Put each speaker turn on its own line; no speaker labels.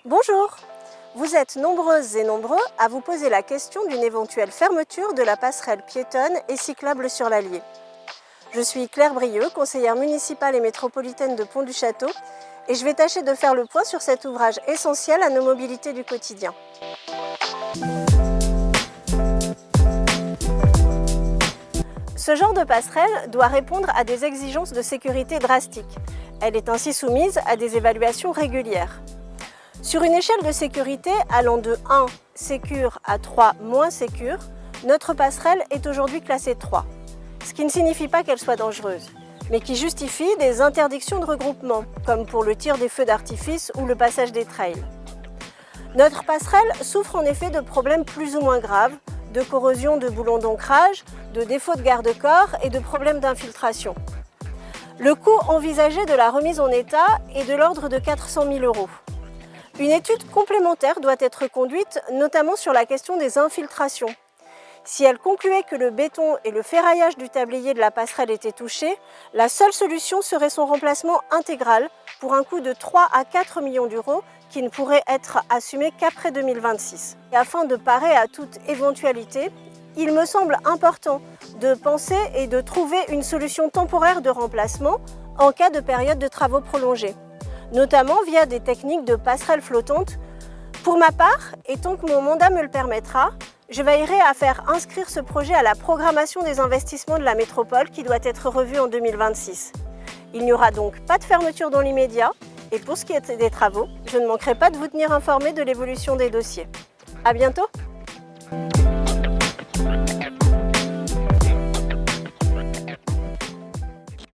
Bonjour! Vous êtes nombreuses et nombreux à vous poser la question d'une éventuelle fermeture de la passerelle piétonne et cyclable sur l'Allier. Je suis Claire Brieux, conseillère municipale et métropolitaine de Pont-du-Château, et je vais tâcher de faire le point sur cet ouvrage essentiel à nos mobilités du quotidien. Ce genre de passerelle doit répondre à des exigences de sécurité drastiques. Elle est ainsi soumise à des évaluations régulières. Sur une échelle de sécurité allant de 1 sécure à 3 moins sécure, notre passerelle est aujourd'hui classée 3, ce qui ne signifie pas qu'elle soit dangereuse, mais qui justifie des interdictions de regroupement, comme pour le tir des feux d'artifice ou le passage des trails. Notre passerelle souffre en effet de problèmes plus ou moins graves, de corrosion de boulons d'ancrage, de défauts de garde-corps et de problèmes d'infiltration. Le coût envisagé de la remise en état est de l'ordre de 400 000 €. Une étude complémentaire doit être conduite, notamment sur la question des infiltrations. Si elle concluait que le béton et le ferraillage du tablier de la passerelle étaient touchés, la seule solution serait son remplacement intégral pour un coût de 3 à 4 millions d'euros qui ne pourrait être assumé qu'après 2026. Et afin de parer à toute éventualité, il me semble important de penser et de trouver une solution temporaire de remplacement en cas de période de travaux prolongés, notamment via des techniques de passerelle flottante. Pour ma part, et tant que mon mandat me le permettra, je veillerai à faire inscrire ce projet à la programmation des investissements de la métropole qui doit être revue en 2026. Il n'y aura donc pas de fermeture dans l'immédiat, et pour ce qui est des travaux, je ne manquerai pas de vous tenir informé de l'évolution des dossiers. À bientôt!